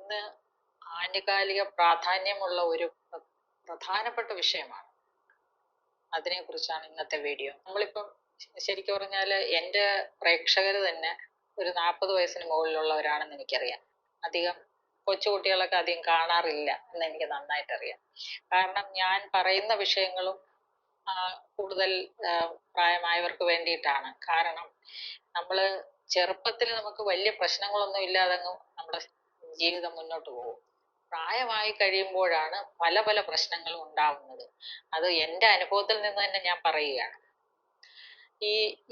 ഇന്ന് ആനുകാലിക പ്രാധാന്യമുള്ള ഒരു പ്രധാനപ്പെട്ട വിഷയമാണ്. അതിനെക്കുറിച്ചാണ് ഇന്നത്തെ വീഡിയോ. നമ്മളിപ്പം ശരിക്കും പറഞ്ഞാൽ എൻ്റെ പ്രേക്ഷകർ തന്നെ ഒരു 40 വയസ്സിന് മുകളിലുള്ളവരാണെന്ന് എനിക്കറിയാം. അധികം കൊച്ചുകുട്ടികളൊക്കെ അധികം കാണാറില്ല എന്ന് എനിക്ക് നന്നായിട്ടറിയാം. കാരണം ഞാൻ പറയുന്ന വിഷയങ്ങളും കൂടുതൽ പ്രായമായവർക്ക് വേണ്ടിയിട്ടാണ്. കാരണം നമ്മൾ ചെറുപ്പത്തിൽ നമുക്ക് വലിയ പ്രശ്നങ്ങളൊന്നും ഇല്ലാതെ നമ്മുടെ ജീവിതം മുന്നോട്ട് പോകും. പ്രായമായി കഴിയുമ്പോഴാണ് പല പല പ്രശ്നങ്ങളും ഉണ്ടാവുന്നത്. അത് എൻ്റെ അനുഭവത്തിൽ നിന്ന് തന്നെ ഞാൻ പറയുകയാണ്.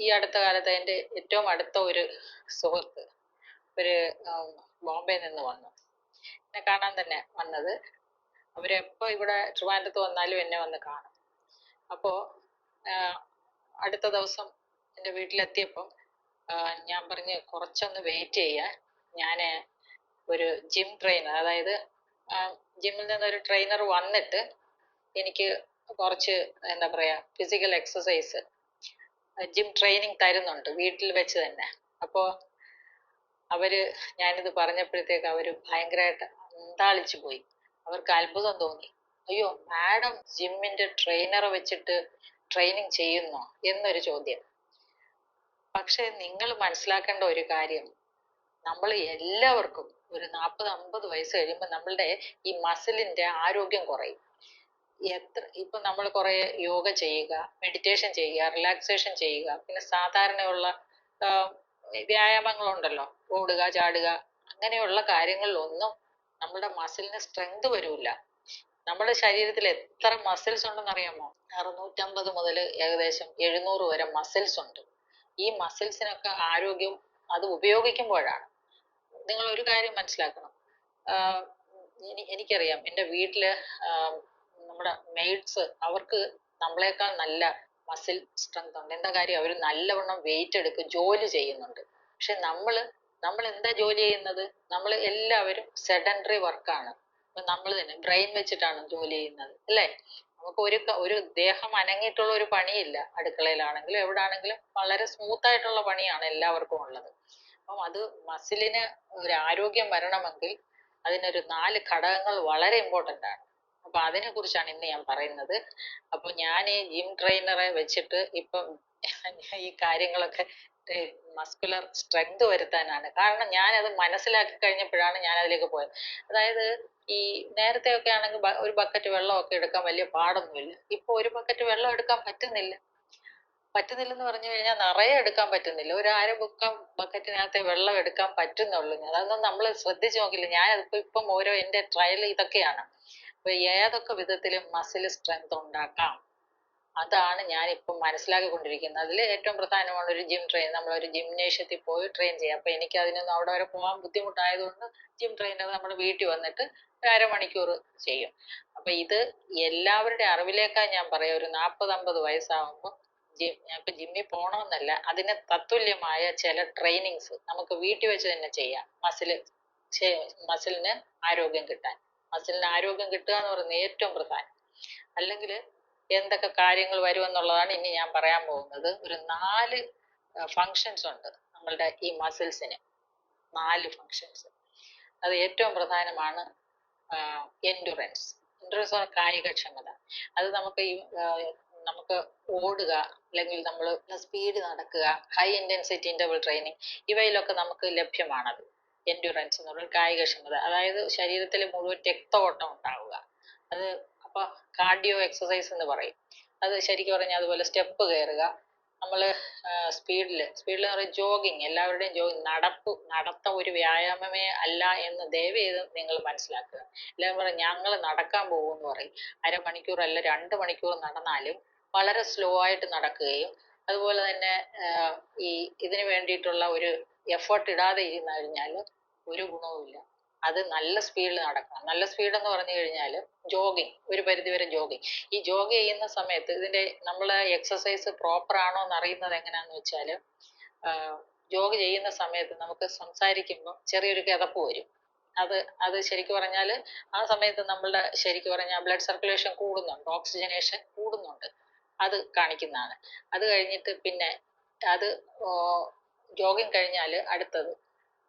ഈ അടുത്ത കാലത്ത് എൻ്റെ ഏറ്റവും അടുത്ത ഒരു സുഹൃത്ത് ഒരു ബോംബെയിൽ നിന്ന് വന്നു. എന്നെ കാണാൻ തന്നെ വന്നത്. അവരെപ്പോ ഇവിടെ ട്രിവാൻഡ്രത്ത് വന്നാലും എന്നെ വന്ന് കാണും. അപ്പോ അടുത്ത ദിവസം എൻ്റെ വീട്ടിലെത്തിയപ്പം ഞാൻ പറഞ്ഞ് കുറച്ചൊന്ന് വെയിറ്റ് ചെയ്യാൻ. ഞാൻ ഒരു ജിം ട്രെയിനർ, അതായത് ജിമ്മിൽ നിന്നൊരു ട്രെയിനർ വന്നിട്ട് എനിക്ക് കുറച്ച് എന്താ പറയാ ഫിസിക്കൽ എക്സസൈസ് ജിം ട്രെയിനിങ് തരുന്നുണ്ട് വീട്ടിൽ വെച്ച് തന്നെ. അപ്പോ ഞാനിത് പറഞ്ഞപ്പോഴത്തേക്ക് അവര് ഭയങ്കരമായിട്ട് അന്താളിച്ചു പോയി. അവർക്ക് അത്ഭുതം തോന്നി. അയ്യോ, മാഡം ജിമ്മിന്റെ ട്രെയിനറെ വെച്ചിട്ട് ട്രെയിനിങ് ചെയ്യുന്നോ എന്നൊരു ചോദ്യം. പക്ഷെ നിങ്ങൾ മനസ്സിലാക്കേണ്ട ഒരു കാര്യം, നമ്മൾ എല്ലാവർക്കും ഒരു 40-50 വയസ്സ് കഴിയുമ്പോൾ നമ്മളുടെ ഈ മസിലിന്റെ ആരോഗ്യം കുറയും. ഇപ്പൊ നമ്മൾ കുറെ യോഗ ചെയ്യുക, മെഡിറ്റേഷൻ ചെയ്യുക, റിലാക്സേഷൻ ചെയ്യുക, പിന്നെ സാധാരണയുള്ള വ്യായാമങ്ങളുണ്ടല്ലോ, ഓടുക, ചാടുക, അങ്ങനെയുള്ള കാര്യങ്ങളിലൊന്നും നമ്മുടെ മസിലിന് സ്ട്രെങ്ത് വരൂല. നമ്മുടെ ശരീരത്തിൽ എത്ര മസിൽസ് ഉണ്ടെന്ന് അറിയാമോ? 650 മുതൽ ഏകദേശം 700 വരെ മസിൽസ് ഉണ്ട്. ഈ മസിൽസിനൊക്കെ ആരോഗ്യം അത് ഉപയോഗിക്കുമ്പോഴാണ്. നിങ്ങൾ ഒരു കാര്യം മനസ്സിലാക്കണം. എനിക്കറിയാം എൻ്റെ വീട്ടില് നമ്മുടെ മെയ്ഡ്സ്, അവർക്ക് നമ്മളെക്കാൾ നല്ല മസിൽ സ്ട്രെങ്ത് ഉണ്ട്. എന്താ കാര്യം? അവർ നല്ലവണ്ണം വെയിറ്റ് എടുക്കും, ജോലി ചെയ്യുന്നുണ്ട്. പക്ഷെ നമ്മൾ എന്താ ജോലി ചെയ്യുന്നത്? നമ്മൾ എല്ലാവരും സെഡൻഡറി വർക്കാണ്. നമ്മൾ തന്നെ ബ്രെയിൻ വെച്ചിട്ടാണ് ജോലി ചെയ്യുന്നത്, അല്ലേ? നമുക്ക് ഒരു ദേഹം അനങ്ങിയിട്ടുള്ള ഒരു പണിയില്ല. അടുക്കളയിലാണെങ്കിലും എവിടാണെങ്കിലും വളരെ സ്മൂത്ത് ആയിട്ടുള്ള പണിയാണ് എല്ലാവർക്കും ഉള്ളത്. അപ്പം അത് മസിലിന് ഒരു ആരോഗ്യം വരണമെങ്കിൽ അതിനൊരു 4 ഘടകങ്ങൾ വളരെ ഇമ്പോർട്ടൻ്റ് ആണ്. അപ്പൊ അതിനെ കുറിച്ചാണ് ഇന്ന് ഞാൻ പറയുന്നത്. അപ്പൊ ഞാൻ ഈ ജിം ട്രെയിനറെ വെച്ചിട്ട് ഇപ്പം ഈ കാര്യങ്ങളൊക്കെ മസ്കുലർ സ്ട്രെങ്ത് വരുത്താനാണ്. കാരണം ഞാനത് മനസ്സിലാക്കി കഴിഞ്ഞപ്പോഴാണ് ഞാൻ അതിലേക്ക് പോയത്. അതായത് ഈ നേരത്തെ ഒക്കെ ആണെങ്കിൽ ഒരു ബക്കറ്റ് വെള്ളമൊക്കെ എടുക്കാൻ വലിയ പാടൊന്നുമില്ല. ഇപ്പൊ ഒരു ബക്കറ്റ് വെള്ളം എടുക്കാൻ പറ്റുന്നില്ലെന്ന് പറഞ്ഞു കഴിഞ്ഞാൽ നിറയെ എടുക്കാൻ പറ്റുന്നില്ല. ഒരു ബക്കറ്റിനകത്തെ വെള്ളം എടുക്കാൻ പറ്റുന്നുള്ളൂ. അതൊന്നും നമ്മൾ ശ്രദ്ധിച്ചു നോക്കില്ല. ഞാനതിപ്പോ ഇപ്പം ഓരോ എൻ്റെ ട്രയൽ ഇതൊക്കെയാണ്. അപ്പൊ ഏതൊക്കെ വിധത്തിലും മസിൽ സ്ട്രെങ്ത് ഉണ്ടാക്കാം, അതാണ് ഞാനിപ്പം മനസ്സിലാക്കിക്കൊണ്ടിരിക്കുന്നത്. അതിൽ ഏറ്റവും പ്രധാനമാണ് ഒരു ജിം ട്രെയിൻ. നമ്മളൊരു ജിംനേഷ്യത്തിൽ പോയി ട്രെയിൻ ചെയ്യാം. അപ്പൊ എനിക്ക് അതിനൊന്നും അവിടെ വരെ പോകാൻ ബുദ്ധിമുട്ടായതുകൊണ്ട് ജിം ട്രെയിനർ നമ്മുടെ വീട്ടിൽ വന്നിട്ട് ഒരു അരമണിക്കൂർ ചെയ്യും. അപ്പൊ ഇത് എല്ലാവരുടെ അറിവിലേക്കായി ഞാൻ പറയാം. ഒരു 40-50 വയസ്സാകുമ്പോൾ ഇപ്പൊ ജിമ്മിൽ പോകണമെന്നല്ല, അതിന് തത്തുല്യമായ ചില ട്രെയിനിങ്സ് നമുക്ക് വീട്ടിൽ വെച്ച് തന്നെ ചെയ്യാം. മസിലിന് ആരോഗ്യം കിട്ടാൻ. മസിലിന് ആരോഗ്യം കിട്ടുക എന്ന് പറയുന്നത് ഏറ്റവും പ്രധാനം. അല്ലെങ്കിൽ എന്തൊക്കെ കാര്യങ്ങൾ വരുമെന്നുള്ളതാണ് ഇനി ഞാൻ പറയാൻ പോകുന്നത്. ഒരു 4 ഫങ്ഷൻസ് ഉണ്ട് നമ്മളുടെ ഈ മസിൽസിന്. 4 ഫങ്ഷൻസ്. അത് ഏറ്റവും പ്രധാനമാണ് എൻഡുറൻസ്. എൻഡുറൻസ് കായികക്ഷമത. അത് നമുക്ക് ഓടുക, അല്ലെങ്കിൽ നമ്മൾ സ്പീഡ് നടക്കുക, ഹൈ ഇന്റൻസിറ്റി ഇന്റർവൽ ട്രെയിനിങ്, ഇവയിലൊക്കെ നമുക്ക് ലഭ്യമാണത്. എൻഡുറൻസ് എന്ന് പറയുന്നത് കായികക്ഷമത. അതായത് ശരീരത്തിൽ മുഴുവൻ രക്തഓട്ടം ഉണ്ടാവുക. അത് അപ്പൊ കാർഡിയോ എക്സസൈസ് എന്ന് പറയും. അത് ശരിക്കും പറഞ്ഞാൽ അതുപോലെ സ്റ്റെപ്പ് കയറുക, നമ്മള് സ്പീഡിൽ എന്ന് പറയുന്നത് ജോഗിങ്. എല്ലാവരുടെയും നടത്തം ഒരു വ്യായാമമേ അല്ല എന്ന് ദയവ് ചെയ്ത് നിങ്ങൾ മനസ്സിലാക്കുക. എല്ലാവരും പറയും ഞങ്ങൾ നടക്കാൻ പോകുമെന്ന് പറയും. അരമണിക്കൂർ അല്ല 2 മണിക്കൂർ നടന്നാലും വളരെ സ്ലോ ആയിട്ട് നടക്കുകയും അതുപോലെ തന്നെ ഇതിന് വേണ്ടിയിട്ടുള്ള ഒരു എഫേർട്ട് ഇടാതെ ഇരുന്ന് കഴിഞ്ഞാൽ ഒരു ഗുണവുമില്ല. അത് നല്ല സ്പീഡിൽ നടക്കണം. നല്ല സ്പീഡ് എന്ന് പറഞ്ഞു കഴിഞ്ഞാൽ ജോഗിങ്, ഒരു പരിധിവരെ ജോഗിങ്. ഈ ജോഗ് ചെയ്യുന്ന സമയത്ത് ഇതിന്റെ നമ്മളെ എക്സസൈസ് പ്രോപ്പർ ആണോ എന്ന് അറിയുന്നത് എങ്ങനെയാന്ന് വെച്ചാൽ, ജോഗ് ചെയ്യുന്ന സമയത്ത് നമുക്ക് സംസാരിക്കുമ്പോൾ ചെറിയൊരു കിതപ്പ് വരും. അത് ശരിക്കും പറഞ്ഞാൽ ആ സമയത്ത് നമ്മളുടെ ശരിക്കും പറഞ്ഞാൽ ബ്ലഡ് സർക്കുലേഷൻ കൂടുന്നുണ്ട്, ഓക്സിജനേഷൻ കൂടുന്നുണ്ട്. അത് കാണിക്കുന്നതാണ്. അത് കഴിഞ്ഞിട്ട് പിന്നെ അത് ജോഗിങ് കഴിഞ്ഞാൽ അടുത്തത്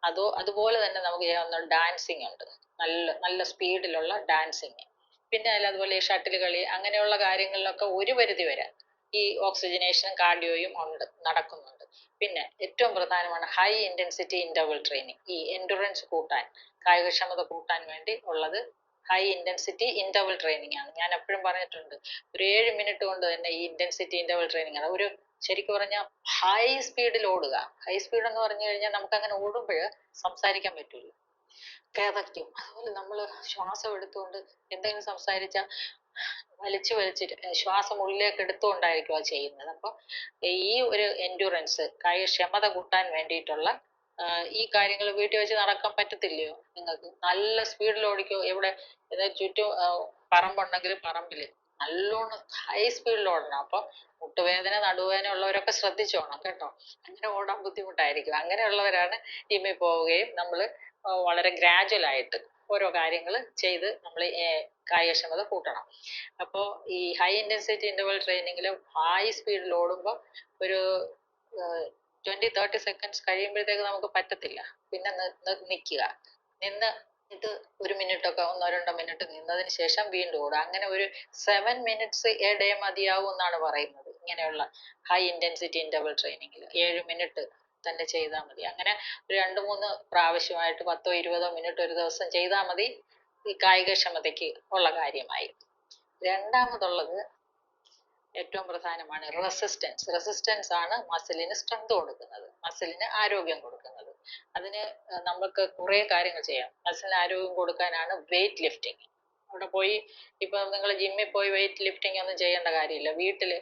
അതുപോലെ തന്നെ നമുക്ക് ചെയ്യാവുന്ന ഡാൻസിങ് ഉണ്ട്. നല്ല നല്ല സ്പീഡിലുള്ള ഡാൻസിങ്. പിന്നെ അതുപോലെ ഈ ഷട്ടിൽ കളി അങ്ങനെയുള്ള കാര്യങ്ങളിലൊക്കെ ഒരു പരിധി വരെ ഈ ഓക്സിജനേഷനും കാർഡിയോയും ഉണ്ട്, നടക്കുന്നുണ്ട്. പിന്നെ ഏറ്റവും പ്രധാനമാണ് ഹൈ ഇന്റൻസിറ്റി ഇന്റർവൽ ട്രെയിനിങ്. ഈ എൻഡുറൻസ് കൂട്ടാൻ, കായികക്ഷമത കൂട്ടാൻ വേണ്ടി ഉള്ളത് ഹൈ ഇന്റൻസിറ്റി ഇന്റർവൽ ട്രെയിനിങ് ആണ്. ഞാൻ എപ്പോഴും പറഞ്ഞിട്ടുണ്ട്, ഒരു 7 മിനിറ്റ് കൊണ്ട് തന്നെ ഈ ഇന്റൻസിറ്റി ഇന്റർവൽ ട്രെയിനിങ് ആണ്. ഒരു ശരിക്കും പറഞ്ഞാൽ ഹൈ സ്പീഡിൽ ഓടുക. ഹൈ സ്പീഡ് എന്ന് പറഞ്ഞു കഴിഞ്ഞാൽ നമുക്ക് അങ്ങനെ ഓടുമ്പോൾ സംസാരിക്കാൻ പറ്റൂല, കിതയ്ക്കും. അതുപോലെ നമ്മൾ ശ്വാസം എടുത്തുകൊണ്ട് എന്തെങ്കിലും സംസാരിച്ചാൽ വലിച്ചു വലിച്ചിട്ട് ശ്വാസം ഉള്ളിലേക്ക് എടുത്തുകൊണ്ടായിരിക്കും അത് ചെയ്യുന്നത്. അപ്പൊ ഈ ഒരു എൻഡുറൻസ്, കായികക്ഷമത കൂട്ടാൻ വേണ്ടിയിട്ടുള്ള ഈ കാര്യങ്ങൾ വീട്ടിൽ വെച്ച് നടക്കാൻ പറ്റത്തില്ലയോ നിങ്ങൾക്ക്? നല്ല സ്പീഡിൽ ഓടിക്കോ. എവിടെ ചുറ്റും പറമ്പുണ്ടെങ്കിൽ പറമ്പില് നല്ലോണം ഹൈ സ്പീഡിൽ ഓടണം. അപ്പൊ മുട്ടുവേദന, നടുവേദന ഉള്ളവരൊക്കെ ശ്രദ്ധിച്ചോണം കേട്ടോ. അങ്ങനെ ഓടാൻ ബുദ്ധിമുട്ടായിരിക്കും. അങ്ങനെയുള്ളവരാണ് ജിമ്മിൽ പോവുകയും നമ്മൾ വളരെ ഗ്രാജുവൽ ആയിട്ട് ഓരോ കാര്യങ്ങൾ ചെയ്ത് നമ്മൾ കായികക്ഷമത കൂട്ടണം. അപ്പോൾ ഈ ഹൈ ഇന്റൻസിറ്റി ഇന്റർവൽ ട്രെയിനിങ്ങിൽ ഹൈ സ്പീഡിൽ ഓടുമ്പോൾ ഒരു 20-30 സെക്കൻഡ്സ് കഴിയുമ്പോഴത്തേക്ക് നമുക്ക് പറ്റത്തില്ല. പിന്നെ നിൽക്കുക. നിന്ന് ഇത് 1 മിനിറ്റൊക്കെ 1-2 മിനിറ്റ് നിന്നതിന് ശേഷം വീണ്ടും ഓടുക. അങ്ങനെ ഒരു 7 മിനിറ്റ്സ് എ ഡേ മതിയാവും എന്നാണ് പറയുന്നത് ഇങ്ങനെയുള്ള ഹൈ ഇന്റൻസിറ്റി ഇന്റർവൽ ട്രെയിനിങ്ങിൽ. 7 മിനിറ്റ് തന്നെ ചെയ്താൽ മതി. അങ്ങനെ ഒരു 2-3 പ്രാവശ്യമായിട്ട് 10-20 മിനിറ്റ് ഒരു ദിവസം ചെയ്താൽ മതി. ഈ കായികക്ഷമതയ്ക്ക് ഉള്ള കാര്യമായി. രണ്ടാമതുള്ളത് ഏറ്റവും പ്രധാനമാണ് റെസിസ്റ്റൻസ്. റെസിസ്റ്റൻസ് ആണ് മസിലിന് സ്ട്രെങ്ത് കൊടുക്കുന്നത്, മസിലിന് ആരോഗ്യം കൊടുക്കുന്നത്. അതിന് നമുക്ക് കുറെ കാര്യങ്ങൾ ചെയ്യാം. മസിലിന് ആരോഗ്യം കൊടുക്കാനാണ് വെയിറ്റ് ലിഫ്റ്റിംഗ്. അവിടെ പോയി ഇപ്പൊ നിങ്ങൾ ജിമ്മിൽ പോയി വെയിറ്റ് ലിഫ്റ്റിംഗ് ഒന്നും ചെയ്യേണ്ട കാര്യമില്ല. വീട്ടില്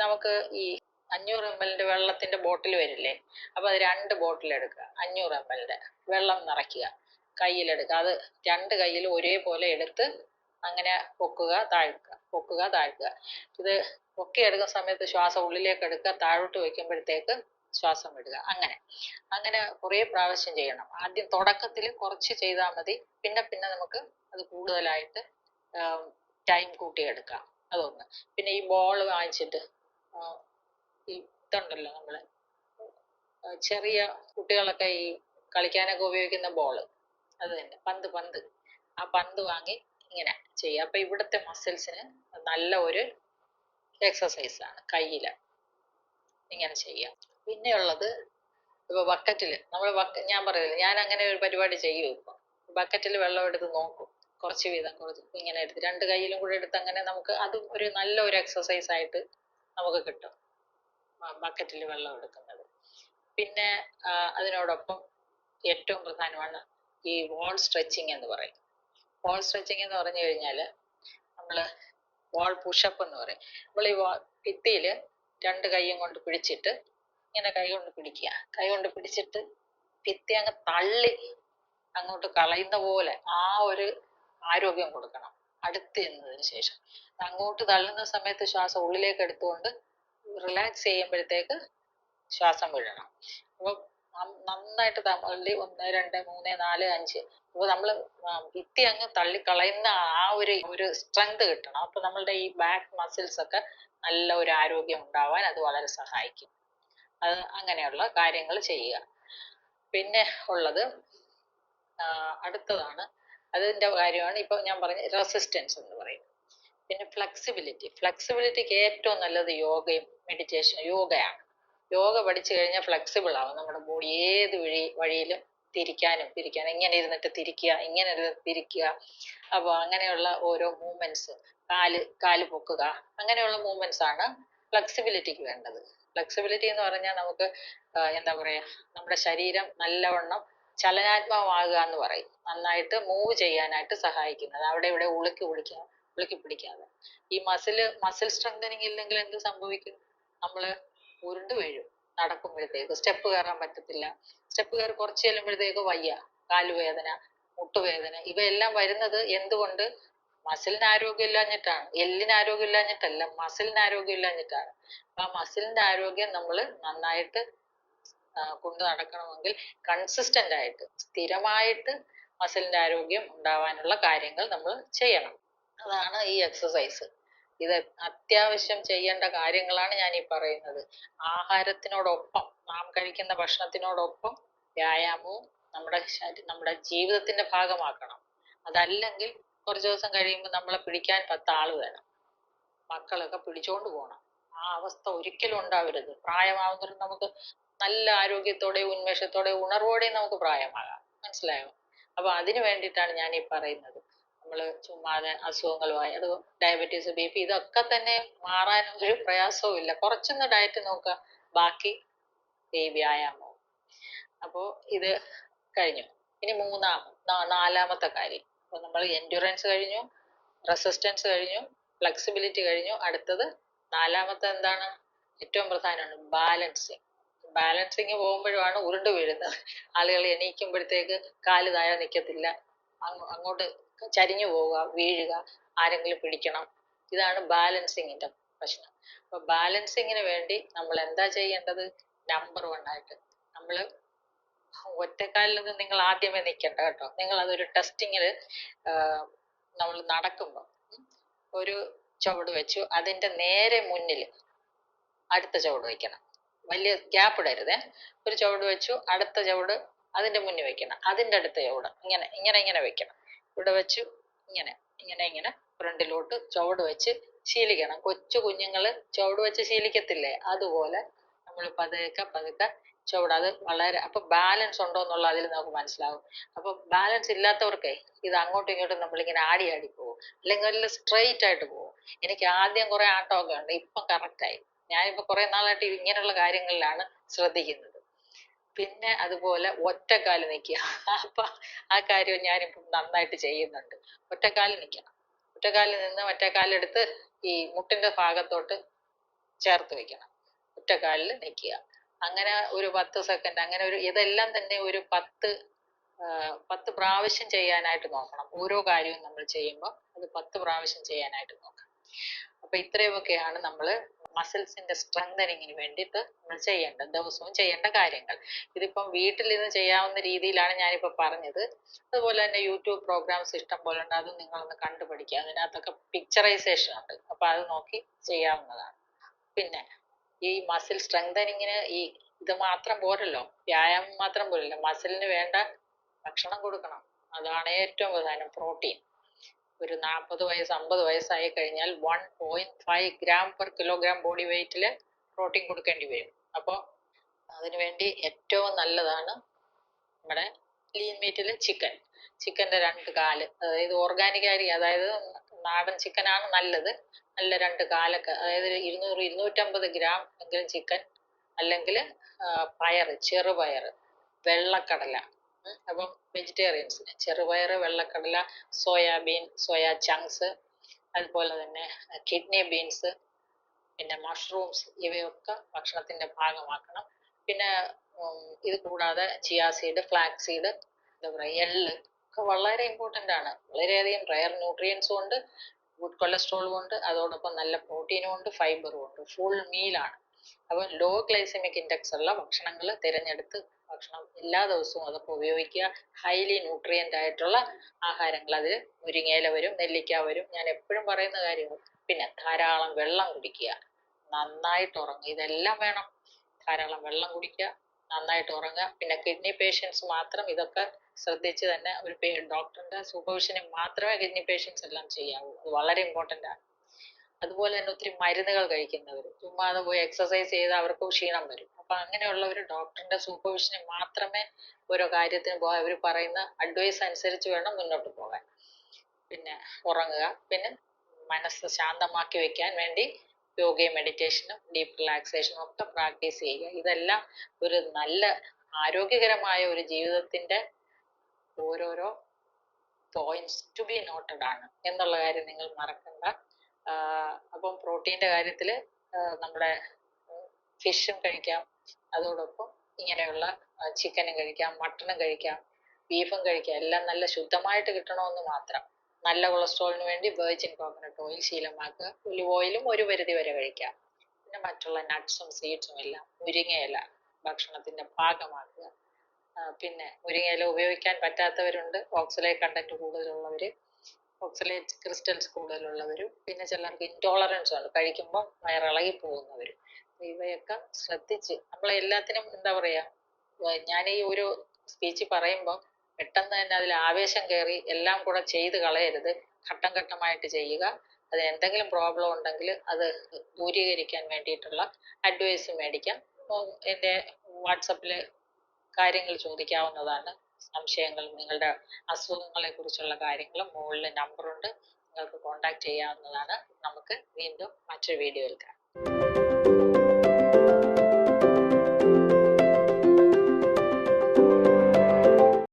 നമുക്ക് ഈ 500 ml വെള്ളത്തിന്റെ ബോട്ടിൽ വരില്ലേ, അപ്പൊ അത് 2 ബോട്ടിൽ എടുക്കുക. 500 ml വെള്ളം നിറയ്ക്കുക, കയ്യിലെടുക്കുക. അത് 2 കയ്യിലും ഒരേപോലെ എടുത്ത് അങ്ങനെ പൊക്കുക താഴ്ക്കുക, പൊക്കുക താഴ്ക്കുക. ഇത് പൊക്കിയെടുക്കുന്ന സമയത്ത് ശ്വാസം ഉള്ളിലേക്ക് എടുക്കുക, താഴോട്ട് വയ്ക്കുമ്പോഴത്തേക്ക് ശ്വാസം വിടുക. അങ്ങനെ അങ്ങനെ കുറെ പ്രാവശ്യം ചെയ്യണം. ആദ്യം തുടക്കത്തിൽ കുറച്ച് ചെയ്താൽ മതി. പിന്നെ പിന്നെ നമുക്ക് അത് കൂടുതലായിട്ട് ടൈം കൂട്ടിയെടുക്കാം. അതൊന്ന്. പിന്നെ ഈ ബോൾ വാങ്ങിച്ചിട്ട് ഈ ഇതുണ്ടല്ലോ, നമ്മള് ചെറിയ കുട്ടികളൊക്കെ ഈ കളിക്കാനൊക്കെ ഉപയോഗിക്കുന്ന ബോള്, അത് തന്നെ, പന്ത്. ആ പന്ത് വാങ്ങി ഇങ്ങനെ ചെയ്യുക. അപ്പൊ ഇവിടുത്തെ മസിൽസിന് നല്ല ഒരു എക്സസൈസ് ആണ് കയ്യില് ഇങ്ങനെ ചെയ്യാം. പിന്നെയുള്ളത് ഇപ്പൊ ബക്കറ്റില് ഞാൻ പറയില്ല, ഞാൻ അങ്ങനെ ഒരു പരിപാടി ചെയ്യും. ഇപ്പൊ ബക്കറ്റിൽ വെള്ളം എടുത്ത് നോക്കും, കുറച്ച് വീതം കുറച്ച് ഇങ്ങനെ എടുത്ത് 2 കൈയിലും കൂടെ എടുത്ത് അങ്ങനെ നമുക്ക് അതും ഒരു നല്ല ഒരു എക്സസൈസ് ആയിട്ട് നമുക്ക് കിട്ടും, ബക്കറ്റിൽ വെള്ളം എടുക്കുന്നത്. പിന്നെ അതിനോടൊപ്പം ഏറ്റവും പ്രധാനമാണ് ഈ വാൾ സ്ട്രെച്ചിങ് എന്ന് പറയും. വാൾ സ്ട്രെച്ചിങ് എന്ന് പറഞ്ഞു കഴിഞ്ഞാൽ നമ്മള് വാൾ പുഷപ്പ് എന്ന് പറയും. നമ്മൾ ഈ ഭിത്തിയില് 2 കൈയും കൊണ്ട് പിടിച്ചിട്ട് ഇങ്ങനെ കൈ കൊണ്ട് പിടിച്ചിട്ട് ഭിത്തി അങ്ങ് തള്ളി അങ്ങോട്ട് കളയുന്ന പോലെ ആ ഒരു ആരോഗ്യം കൊടുക്കണം. അടുത്ത് ചെന്നതിന് ശേഷം അങ്ങോട്ട് തള്ളുന്ന സമയത്ത് ശ്വാസം ഉള്ളിലേക്ക് എടുത്തുകൊണ്ട് റിലാക്സ് ചെയ്യുമ്പോഴത്തേക്ക് ശ്വാസം വിടണം. അപ്പൊ നന്നായിട്ട് തള്ളി 1 2 3 4 5 അപ്പൊ നമ്മള് ഭിത്തി അങ്ങ് തള്ളിക്കളയുന്ന ആ ഒരു സ്ട്രെങ്ത് കിട്ടണം. അപ്പൊ നമ്മളുടെ ഈ ബാക്ക് മസിൽസ് ഒക്കെ നല്ല ഒരു ആരോഗ്യം ഉണ്ടാവാൻ അത് വളരെ സഹായിക്കും. അത് അങ്ങനെയുള്ള കാര്യങ്ങൾ ചെയ്യുക. പിന്നെ ഉള്ളത് അടുത്തതാണ്, അതിന്റെ കാര്യമാണ് ഇപ്പൊ ഞാൻ പറഞ്ഞ റെസിസ്റ്റൻസ് എന്ന് പറയും. പിന്നെ ഫ്ലെക്സിബിലിറ്റിക്ക് ഏറ്റവും നല്ലത് യോഗയും മെഡിറ്റേഷനും. യോഗയാണ്. യോഗ പഠിച്ചു കഴിഞ്ഞാൽ ഫ്ലെക്സിബിൾ ആവും നമ്മുടെ ബോഡി. ഏത് വഴിയിലും തിരിക്കാനും ഇങ്ങനെ ഇരുന്നിട്ട് തിരിക്കുക, ഇങ്ങനെ ഇരുന്നിട്ട് തിരിക്കുക. അപ്പൊ അങ്ങനെയുള്ള ഓരോ മൂവ്മെന്റ്സ്, കാല് പൊക്കുക, അങ്ങനെയുള്ള മൂവ്മെന്റ്സ് ആണ് ഫ്ലെക്സിബിലിറ്റിക്ക് വേണ്ടത്. ഫ്ലെക്സിബിലിറ്റി എന്ന് പറഞ്ഞാൽ നമുക്ക് എന്താ പറയാ, നമ്മുടെ ശരീരം നല്ലവണ്ണം ചലനാത്മകമാകുക എന്ന് പറയും. നന്നായിട്ട് മൂവ് ചെയ്യാനായിട്ട് സഹായിക്കുന്നത്. അവിടെ ഇവിടെ ഉളുക്കി പിടിക്കാതെ. ഈ മസിൽ സ്ട്രെങ്തനിങ് ഇല്ലെങ്കിൽ എന്ത് സംഭവിക്കും? നമ്മള് ഉരുണ്ടു വീഴും നടക്കുമ്പോഴത്തേക്ക്. സ്റ്റെപ്പ് കയറാൻ പറ്റത്തില്ല. സ്റ്റെപ്പ് കയറി കുറച്ച് ചെല്ലുമ്പോഴത്തേക്ക് വയ്യ, കാലുവേദന, മുട്ടുവേദന. ഇവയെല്ലാം വരുന്നത് എന്തുകൊണ്ട്? മസിലിന് ആരോഗ്യം ഇല്ലാഞ്ഞിട്ടാണ്. എല്ലിന് ആരോഗ്യം ഇല്ലാഞ്ഞിട്ടല്ല, മസിലിന് ആരോഗ്യം ഇല്ലാഞ്ഞിട്ടാണ്. അപ്പൊ ആ മസിലിന്റെ ആരോഗ്യം നമ്മൾ നന്നായിട്ട് കൊണ്ടു നടക്കണമെങ്കിൽ കൺസിസ്റ്റന്റ് ആയിട്ട്, സ്ഥിരമായിട്ട് മസിലിന്റെ ആരോഗ്യം ഉണ്ടാവാനുള്ള കാര്യങ്ങൾ നമ്മൾ ചെയ്യണം. അതാണ് ഈ എക്സസൈസ്. ഇത് അത്യാവശ്യം ചെയ്യേണ്ട കാര്യങ്ങളാണ് ഞാൻ ഈ പറയുന്നത്. ആഹാരത്തിനോടൊപ്പം, നാം കഴിക്കുന്ന ഭക്ഷണത്തിനോടൊപ്പം വ്യായാമവും നമ്മുടെ ജീവിതത്തിന്റെ ഭാഗമാക്കണം. അതല്ലെങ്കിൽ കുറച്ച് ദിവസം കഴിയുമ്പോൾ നമ്മളെ പിടിക്കാൻ 10 ആള് വേണം. മക്കളൊക്കെ പിടിച്ചോണ്ട് പോണം. ആ അവസ്ഥ ഒരിക്കലും ഉണ്ടാവരുത്. പ്രായമാവുന്നവർ നമുക്ക് നല്ല ആരോഗ്യത്തോടെ ഉന്മേഷത്തോടെ ഉണർവോടെ നമുക്ക് പ്രായമാകാം. മനസ്സിലായോ? അപ്പൊ അതിനു വേണ്ടിയിട്ടാണ് ഞാൻ ഈ പറയുന്നത്. നമ്മള് ചുമ്മാതെ അസുഖങ്ങളുമായി, അത് ഡയബറ്റീസ്, ബി പി, ഇതൊക്കെ തന്നെ മാറാൻ ഒരു പ്രയാസവും ഇല്ല. കുറച്ചൊന്ന് ഡയറ്റ് നോക്കുക, ബാക്കി ഈ വ്യായാമവും. അപ്പോ ഇത് കഴിഞ്ഞു. ഇനി നാലാമത്തെ കാര്യം. അപ്പൊ നമ്മൾ എൻഡുറൻസ് കഴിഞ്ഞു, റെസിസ്റ്റൻസ് കഴിഞ്ഞു, ഫ്ലെക്സിബിലിറ്റി കഴിഞ്ഞു. അടുത്തത് നാലാമത്തെ എന്താണ്? ഏറ്റവും പ്രധാനമാണ് ബാലൻസിങ്. ബാലൻസിങ് പോകുമ്പോഴാണ് ഉരുണ്ട് വീഴുന്നത്. ആളുകൾ എണീക്കുമ്പോഴത്തേക്ക് കാല് താഴെ നിൽക്കത്തില്ല, അങ്ങോട്ട് ചരിഞ്ഞു പോവുക, വീഴുക, ആരെങ്കിലും പിടിക്കണം. ഇതാണ് ബാലൻസിങ്ങിന്റെ പ്രശ്നം. അപ്പൊ ബാലൻസിങ്ങിന് വേണ്ടി നമ്മൾ എന്താ ചെയ്യേണ്ടത്? നമ്പർ 1 ആയിട്ട് നമ്മള് ഒറ്റക്കാലിലൊന്നും നിങ്ങൾ ആദ്യമേ നിൽക്കണ്ട കേട്ടോ. നിങ്ങൾ അതൊരു ടെസ്റ്റിങ്ങില് നമ്മൾ നടക്കുമ്പോൾ ഒരു ചുവട് വെച്ചു, അതിന്റെ നേരെ മുന്നിൽ അടുത്ത ചുവട് വെക്കണം. വലിയ ഗ്യാപ്പ് ഇടരുതേ. ഒരു ചുവട് വെച്ചു, അടുത്ത ചുവട് അതിന്റെ മുന്നിൽ വെക്കണം. അതിന്റെ അടുത്ത ചുവട് ഇങ്ങനെ ഇങ്ങനെ ഇങ്ങനെ വെക്കണം. ഇവിടെ വെച്ചു ഇങ്ങനെ ഇങ്ങനെ ഇങ്ങനെ ഫ്രണ്ടിലോട്ട് ചുവട് വെച്ച് ശീലിക്കണം. കൊച്ചു കുഞ്ഞുങ്ങള് ചുവട് വെച്ച് ശീലിക്കത്തില്ലേ, അതുപോലെ നമ്മൾ പതുക്കെ പതുക്കെ ചുവട്. അത് വളരെ അപ്പൊ ബാലൻസ് ഉണ്ടോ എന്നുള്ള അതിൽ നമുക്ക് മനസ്സിലാവും. അപ്പൊ ബാലൻസ് ഇല്ലാത്തവർക്കേ ഇത് അങ്ങോട്ടും ഇങ്ങോട്ടും നമ്മളിങ്ങനെ ആടി ആടി പോകും, അല്ലെങ്കിൽ സ്ട്രെയിറ്റ് ആയിട്ട് പോകും. എനിക്ക് ആദ്യം കുറെ ആട്ടമൊക്കെ ഉണ്ട്, ഇപ്പം കറക്റ്റായി. ഞാനിപ്പോ കുറെ നാളായിട്ട് ഇങ്ങനെയുള്ള കാര്യങ്ങളിലാണ് ശ്രദ്ധിക്കുന്നത്. പിന്നെ അതുപോലെ ഒറ്റക്കാല് നിൽക്കുക. അപ്പൊ ആ കാര്യം ഞാനിപ്പം നന്നായിട്ട് ചെയ്യുന്നുണ്ട്. ഒറ്റക്കാല് നിൽക്കണം. ഒറ്റക്കാലിൽ നിന്ന് മറ്റേ കാലെടുത്ത് ഈ മുട്ടിന്റെ ഭാഗത്തോട്ട് ചേർത്ത് വെക്കണം. ഒറ്റക്കാലിൽ നിൽക്കുക. അങ്ങനെ ഒരു 10 സെക്കൻഡ്, അങ്ങനെ ഇതെല്ലാം തന്നെ ഒരു 10 പ്രാവശ്യം ചെയ്യാനായിട്ട് നോക്കണം. ഓരോ കാര്യവും നമ്മൾ ചെയ്യുമ്പോൾ അത് 10 പ്രാവശ്യം ചെയ്യാനായിട്ട് നോക്കണം. അപ്പൊ ഇത്രയുമൊക്കെയാണ് നമ്മള് മസിൽസിന്റെ സ്ട്രെങ്തനിങ്ങിന് വേണ്ടിയിട്ട് നമ്മൾ ദിവസവും ചെയ്യേണ്ട കാര്യങ്ങൾ. ഇതിപ്പം വീട്ടിലിരുന്ന് ചെയ്യാവുന്ന രീതിയിലാണ് ഞാനിപ്പോ പറഞ്ഞത്. അതുപോലെ തന്നെ യൂട്യൂബ് പ്രോഗ്രാംസ് ഇഷ്ടം പോലെ ഉണ്ട്, അതും നിങ്ങളൊന്ന് കണ്ടുപഠിക്കുക. അതിനകത്തൊക്കെ പിക്ചറൈസേഷൻ ഉണ്ട്, അപ്പൊ അത് നോക്കി ചെയ്യാവുന്നതാണ്. പിന്നെ ഈ മസിൽ സ്ട്രെങ്തനിങ്ങിന് ഇത് മാത്രം പോരല്ലോ, വ്യായാമം മാത്രം പോരല്ലോ, മസിലിന് വേണ്ട ഭക്ഷണം കൊടുക്കണം. അതാണ് ഏറ്റവും പ്രധാനം, പ്രോട്ടീൻ. ഒരു 40 വയസ്സ് 50 വയസ്സായി കഴിഞ്ഞാൽ 1.5 gram per kilogram ബോഡി വെയിറ്റില് പ്രോട്ടീൻ കൊടുക്കേണ്ടി വരും. അപ്പോൾ അതിനുവേണ്ടി ഏറ്റവും നല്ലതാണ് നമ്മുടെ ലീൻ മീറ്റില് ചിക്കന്റെ 2 കാല്, അതായത് ഓർഗാനിക് ആയി, അതായത് നാടൻ ചിക്കനാണ് നല്ലത്. നല്ല 2 കാലൊക്കെ, അതായത് 200-250 gram എങ്കിലും ചിക്കൻ, അല്ലെങ്കിൽ ചെറുപയറ്, വെള്ളക്കടല. അപ്പം വെജിറ്റേറിയൻസിന് ചെറുപയറ്, വെള്ളക്കടല, സോയാബീൻ, സോയാ ചങ്ക്സ്, അതുപോലെ തന്നെ കിഡ്നി ബീൻസ്, പിന്നെ മഷ്റൂംസ്, ഇവയൊക്കെ ഭക്ഷണത്തിന്റെ ഭാഗമാക്കണം. പിന്നെ ഇത് കൂടാതെ ചിയാ സീഡ്, ഫ്ലാക്സ് സീഡ്, എന്താ പറയുക, എള്ള് ഒക്കെ വളരെ ഇമ്പോർട്ടന്റ് ആണ്. വളരെയധികം റയർ ന്യൂട്രിയൻസും ഉണ്ട്, ഗുഡ് കൊളസ്ട്രോളും ഉണ്ട്, അതോടൊപ്പം നല്ല പ്രോട്ടീനും ഉണ്ട്, ഫൈബറും ഉണ്ട്. ഫുൾ മീലാണ്. അപ്പൊ ലോ ഗ്ലൈസമിക് ഇൻഡെക്സ് ഉള്ള ഭക്ഷണങ്ങൾ തിരഞ്ഞെടുത്ത് ഭക്ഷണം എല്ലാ ദിവസവും അതൊക്കെ ഉപയോഗിക്കുക. ഹൈലി ന്യൂട്രിയന്റ് ആയിട്ടുള്ള ആഹാരങ്ങൾ, അതിൽ മുരിങ്ങയില വരും, നെല്ലിക്ക വരും, ഞാൻ എപ്പോഴും പറയുന്ന കാര്യമാണ്. പിന്നെ ധാരാളം വെള്ളം കുടിക്കുക, നന്നായിട്ട് ഉറങ്ങുക, ഇതെല്ലാം വേണം. ധാരാളം വെള്ളം കുടിക്കുക, നന്നായിട്ട് ഉറങ്ങുക. പിന്നെ കിഡ്നി പേഷ്യൻസ് മാത്രം ഇതൊക്കെ ശ്രദ്ധിച്ച് തന്നെ ഒരു ഡോക്ടറിന്റെ സൂപ്പർവിഷനിൽ മാത്രമേ കിഡ്നി പേഷ്യൻസ് എല്ലാം ചെയ്യാവൂ. അത് വളരെ ഇമ്പോർട്ടന്റ് ആണ്. അതുപോലെ തന്നെ ഒത്തിരി മരുന്നുകൾ കഴിക്കുന്നവർ, ചുമ്മാതെ പോയി എക്സസൈസ് ചെയ്ത് അവർക്ക് ക്ഷീണം വരും. അപ്പൊ അങ്ങനെയുള്ളവർ ഡോക്ടറിന്റെ സൂപ്പർവിഷനിൽ മാത്രമേ ഓരോ കാര്യത്തിന് പോകാൻ, അവർ പറയുന്ന അഡ്വൈസ് അനുസരിച്ച് വേണം മുന്നോട്ട് പോകാൻ. പിന്നെ ഉറങ്ങുക. പിന്നെ മനസ്സ് ശാന്തമാക്കി വെക്കാൻ വേണ്ടി യോഗയും മെഡിറ്റേഷനും ഡീപ്പ് റിലാക്സേഷനും ഒക്കെ പ്രാക്ടീസ് ചെയ്യുക. ഇതെല്ലാം ഒരു നല്ല ആരോഗ്യകരമായ ഒരു ജീവിതത്തിന്റെ ഓരോരോ പോയിന്റ്സ് ടു ബി നോട്ടഡ് ആണ് എന്നുള്ള കാര്യം നിങ്ങൾ മറക്കണ്ട. അപ്പം പ്രോട്ടീന്റെ കാര്യത്തിൽ നമ്മുടെ ഫിഷും കഴിക്കാം, അതോടൊപ്പം ഇങ്ങനെയുള്ള ചിക്കനും കഴിക്കാം, മട്ടണും കഴിക്കാം, ബീഫും കഴിക്കാം. എല്ലാം നല്ല ശുദ്ധമായിട്ട് കിട്ടണമെന്ന് മാത്രം. നല്ല കൊളസ്ട്രോളിന് വേണ്ടി വെർജിൻ കോക്കനട്ട് ഓയിൽ ശീലമാക്കുക. ഒലിവ് ഓയിലും ഒരു പരിധി വരെ കഴിക്കാം. പിന്നെ മറ്റുള്ള നട്ട്സും സീഡ്സും എല്ലാം, മുരിങ്ങയില ഭക്ഷണത്തിന്റെ ഭാഗമാക്കുക. പിന്നെ മുരിങ്ങയില ഉപയോഗിക്കാൻ പറ്റാത്തവരുണ്ട്, ഓക്സലേറ്റ് കണ്ടന്റ് കൂടുതലുള്ളവര്, ഓക്സലേറ്റ് ക്രിസ്റ്റൽസ് കൂടുതലുള്ളവരും, പിന്നെ ചിലർക്ക് ഇൻടോളറൻസ് ഉണ്ട്, കഴിക്കുമ്പോൾ വയറിളകി പോകുന്നവരും. ഇവയൊക്കെ ശ്രദ്ധിച്ച് നമ്മളെല്ലാത്തിനും എന്താ പറയാ, ഞാൻ ഈ ഒരു സ്പീച്ച് പറയുമ്പോൾ പെട്ടെന്ന് തന്നെ അതിൽ ആവേശം കയറി എല്ലാം കൂടെ ചെയ്ത് കളയരുത്. ഘട്ടം ഘട്ടമായിട്ട് ചെയ്യുക. അതിന് എന്തെങ്കിലും പ്രോബ്ലം ഉണ്ടെങ്കിൽ അത് ദൂരീകരിക്കാൻ വേണ്ടിയിട്ടുള്ള അഡ്വൈസ് മേടിക്കാം. എൻ്റെ വാട്സപ്പിൽ കാര്യങ്ങൾ ചോദിക്കാവുന്നതാണ്. സംശയങ്ങൾ, നിങ്ങളുടെ അസുഖങ്ങളെ കുറിച്ചുള്ള കാര്യങ്ങളും മുകളിൽ നമ്പറുണ്ട്, നിങ്ങൾക്ക് കോൺടാക്ട് ചെയ്യാവുന്നതാണ്. നമുക്ക് വീണ്ടും മറ്റൊരു വീഡിയോയിൽ കാണാം.